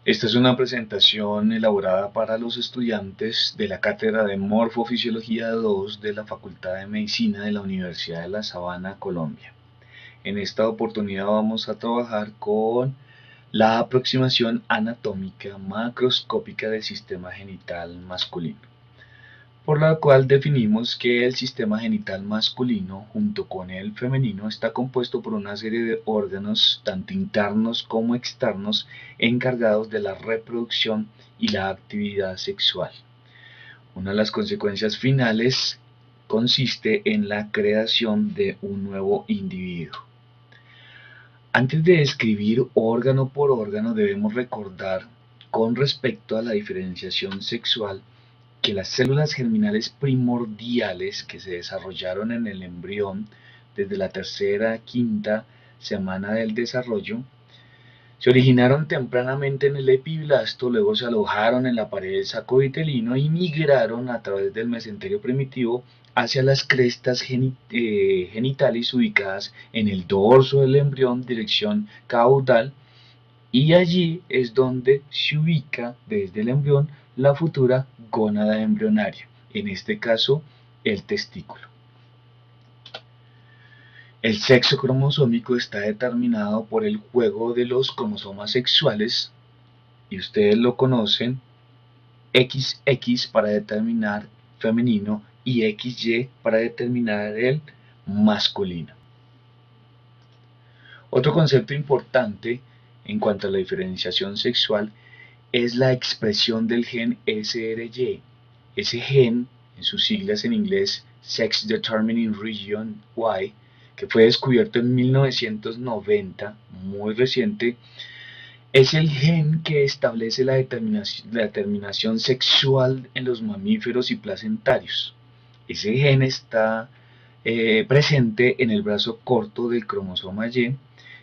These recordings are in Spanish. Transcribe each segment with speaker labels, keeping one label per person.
Speaker 1: Esta es una presentación elaborada para los estudiantes de la Cátedra de Morfofisiología 2 de la Facultad de Medicina de la Universidad de La Sabana, Colombia. En esta oportunidad vamos a trabajar con la aproximación anatómica macroscópica del sistema genital masculino, por la cual definimos que el sistema genital masculino junto con el femenino está compuesto por una serie de órganos tanto internos como externos encargados de la reproducción y la actividad sexual. Una de las consecuencias finales consiste en la creación de un nuevo individuo. Antes de describir órgano por órgano debemos recordar con respecto a la diferenciación sexual que las células germinales primordiales que se desarrollaron en el embrión desde la tercera a quinta semana del desarrollo se originaron tempranamente en el epiblasto, luego se alojaron en la pared del saco vitelino y migraron a través del mesenterio primitivo hacia las crestas genitales ubicadas en el dorso del embrión, dirección caudal, y allí es donde se ubica desde el embrión la futura gónada embrionaria, en este caso el testículo. El sexo cromosómico está determinado por el juego de los cromosomas sexuales, y ustedes lo conocen, XX para determinar femenino y XY para determinar el masculino. Otro concepto importante en cuanto a la diferenciación sexual es la expresión del gen SRY. Ese gen, en sus siglas en inglés Sex Determining Region Y, que fue descubierto en 1990, muy reciente, es el gen que establece la determinación sexual en los mamíferos y placentarios. Ese gen está presente en el brazo corto del cromosoma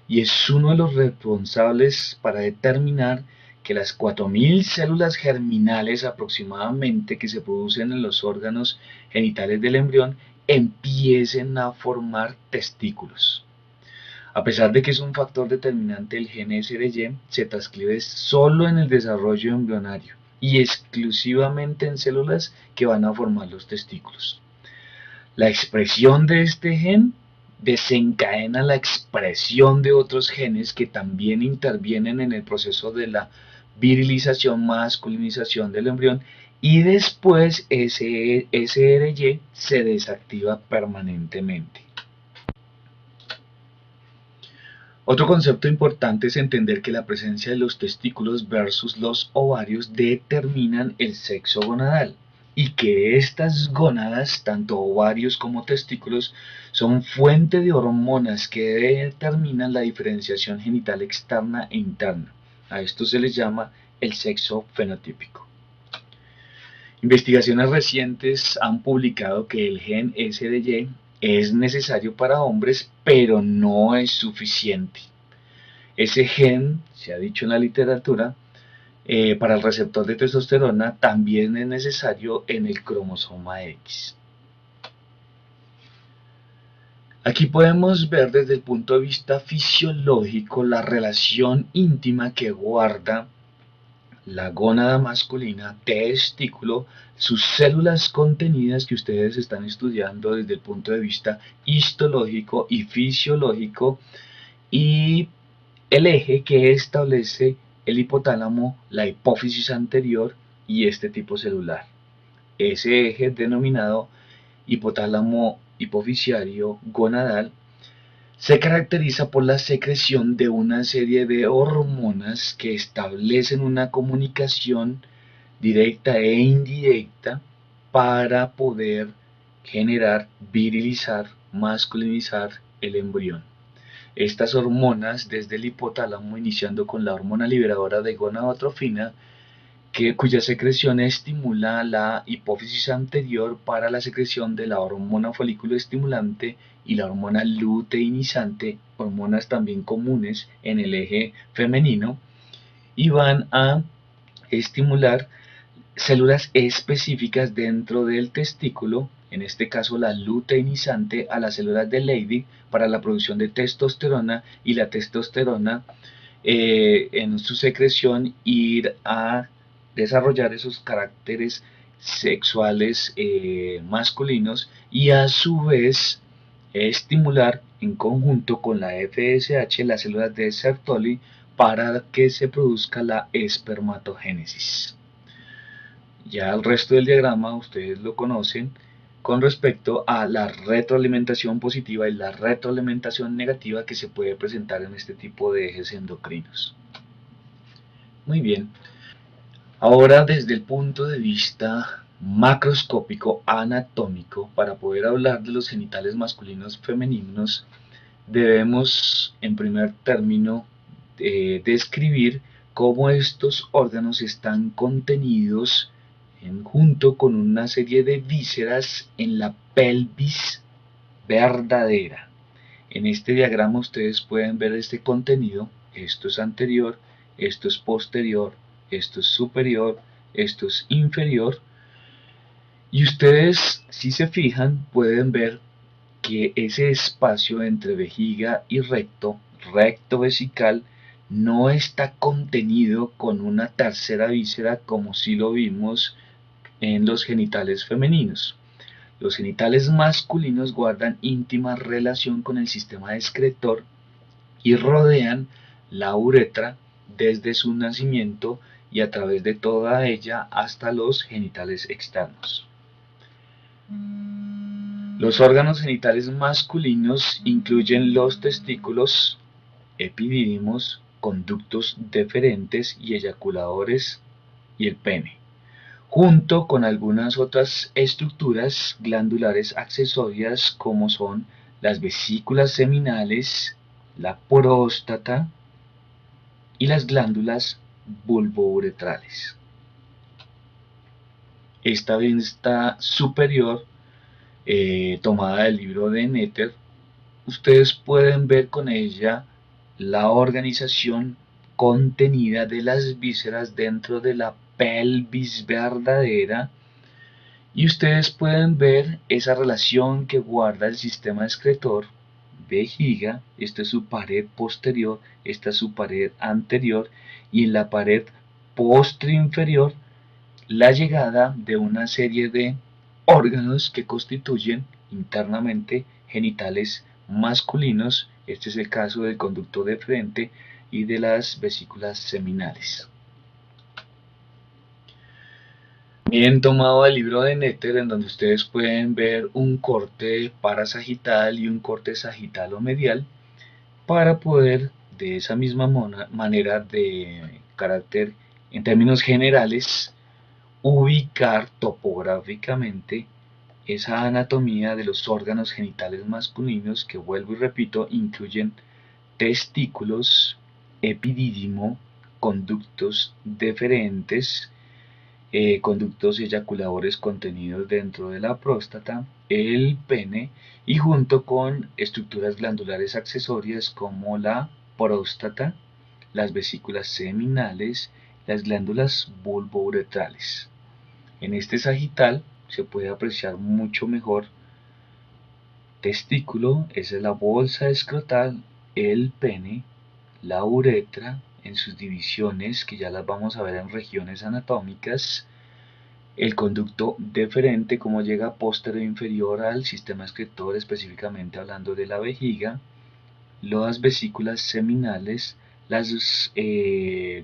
Speaker 1: y es uno de los responsables para determinar que las 4000 células germinales aproximadamente que se producen en los órganos genitales del embrión empiecen a formar testículos. A pesar de que es un factor determinante el gen SRY, se transcribe solo en el desarrollo embrionario y exclusivamente en células que van a formar los testículos. La expresión de este gen desencadena la expresión de otros genes que también intervienen en el proceso de la virilización, masculinización del embrión, y después ese SRY se desactiva permanentemente. Otro concepto importante es entender que la presencia de los testículos versus los ovarios determinan el sexo gonadal y que estas gónadas, tanto ovarios como testículos, son fuente de hormonas que determinan la diferenciación genital externa e interna. A esto se les llama el sexo fenotípico. Investigaciones recientes han publicado que el gen SRY es necesario para hombres, pero no es suficiente. Ese gen, se ha dicho en la literatura, para el receptor de testosterona también es necesario en el cromosoma X. Aquí podemos ver desde el punto de vista fisiológico la relación íntima que guarda la gónada masculina, testículo, sus células contenidas que ustedes están estudiando desde el punto de vista histológico y fisiológico, y el eje que establece el hipotálamo, la hipófisis anterior y este tipo celular. Ese eje denominado hipotálamo hipofisiario gonadal se caracteriza por la secreción de una serie de hormonas que establecen una comunicación directa e indirecta para poder generar, virilizar, masculinizar el embrión. Estas hormonas, desde el hipotálamo, iniciando con la hormona liberadora de gonadotrofina, cuya secreción estimula la hipófisis anterior para la secreción de la hormona folículo estimulante y la hormona luteinizante, hormonas también comunes en el eje femenino, y van a estimular células específicas dentro del testículo, en este caso la luteinizante, a las células de Leydig para la producción de testosterona, y la testosterona en su secreción ir a desarrollar esos caracteres sexuales masculinos y a su vez estimular en conjunto con la FSH las células de Sertoli para que se produzca la espermatogénesis. Ya el resto del diagrama ustedes lo conocen con respecto a la retroalimentación positiva y la retroalimentación negativa que se puede presentar en este tipo de ejes endocrinos. Muy bien, ahora desde el punto de vista macroscópico anatómico, para poder hablar de los genitales masculinos femeninos, debemos en primer término describir cómo estos órganos están contenidos junto con una serie de vísceras en la pelvis verdadera. En este diagrama ustedes pueden ver este contenido. Esto es anterior, esto es posterior, esto es superior, esto es inferior. Y ustedes, si se fijan, pueden ver que ese espacio entre vejiga y recto vesical, no está contenido con una tercera víscera como si lo vimos en los genitales femeninos. Los genitales masculinos guardan íntima relación con el sistema excretor y rodean la uretra desde su nacimiento y a través de toda ella hasta los genitales externos. Los órganos genitales masculinos incluyen los testículos, epidídimos, conductos deferentes y eyaculadores y el pene, junto con algunas otras estructuras glandulares accesorias como son las vesículas seminales, la próstata y las glándulas bulbouretrales. Esta vista superior, tomada del libro de Netter, ustedes pueden ver con ella la organización contenida de las vísceras dentro de la pelvis verdadera, y ustedes pueden ver esa relación que guarda el sistema excretor, vejiga, esta es su pared posterior, esta es su pared anterior, y en la pared posterior la llegada de una serie de órganos que constituyen internamente genitales masculinos. Este es el caso del conducto deferente y de las vesículas seminales. Bien tomado el libro de Netter, en donde ustedes pueden ver un corte parasagital y un corte sagital o medial, para poder de esa misma manera de carácter en términos generales ubicar topográficamente esa anatomía de los órganos genitales masculinos, que vuelvo y repito, incluyen testículos, epidídimo, conductos deferentes, conductos eyaculadores contenidos dentro de la próstata, el pene, y junto con estructuras glandulares accesorias como la próstata, las vesículas seminales, las glándulas bulbouretrales. En este sagital se puede apreciar mucho mejor testículo, esa es la bolsa escrotal, el pene, la uretra en sus divisiones, que ya las vamos a ver en regiones anatómicas, el conducto deferente, como llega posterior e inferior al sistema excretor, específicamente hablando de la vejiga, las vesículas seminales, las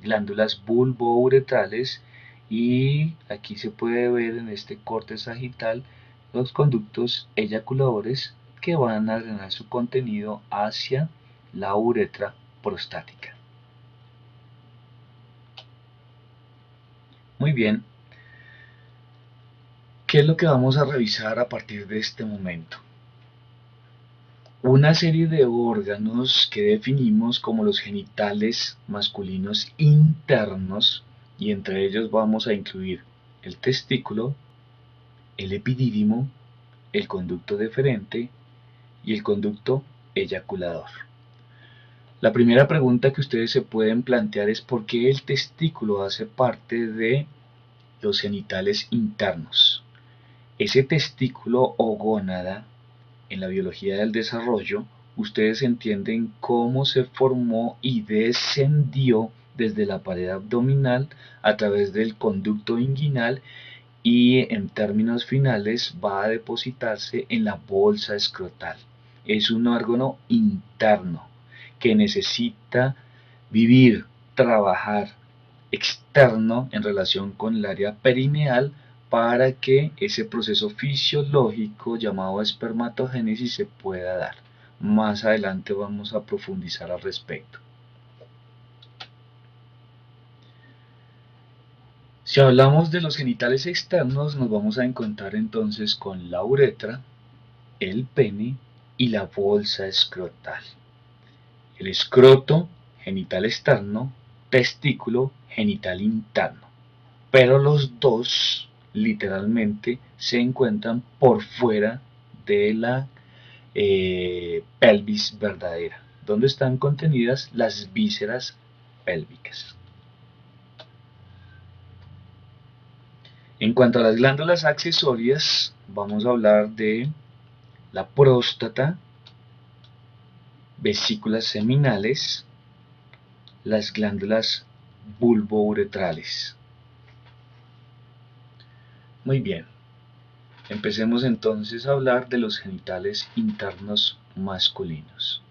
Speaker 1: glándulas bulbouretrales, y aquí se puede ver en este corte sagital los conductos eyaculadores que van a drenar su contenido hacia la uretra prostática. Muy bien, ¿qué es lo que vamos a revisar a partir de este momento? Una serie de órganos que definimos como los genitales masculinos internos, y entre ellos vamos a incluir el testículo, el epidídimo, el conducto deferente y el conducto eyaculador. La primera pregunta que ustedes se pueden plantear es por qué el testículo hace parte de los genitales internos. Ese testículo o gónada en la biología del desarrollo ustedes entienden cómo se formó y descendió desde la pared abdominal a través del conducto inguinal y en términos finales va a depositarse en la bolsa escrotal. Es un órgano interno que necesita vivir, trabajar externo en relación con el área perineal para que ese proceso fisiológico llamado espermatogénesis se pueda dar. Más adelante vamos a profundizar al respecto. Si hablamos de los genitales externos, nos vamos a encontrar entonces con la uretra, el pene y la bolsa escrotal. El escroto, genital externo, testículo, genital interno. Pero los dos, literalmente, se encuentran por fuera de la pelvis verdadera, donde están contenidas las vísceras pélvicas. En cuanto a las glándulas accesorias, vamos a hablar de la próstata, vesículas seminales, las glándulas bulbouretrales. Muy bien, empecemos entonces a hablar de los genitales internos masculinos.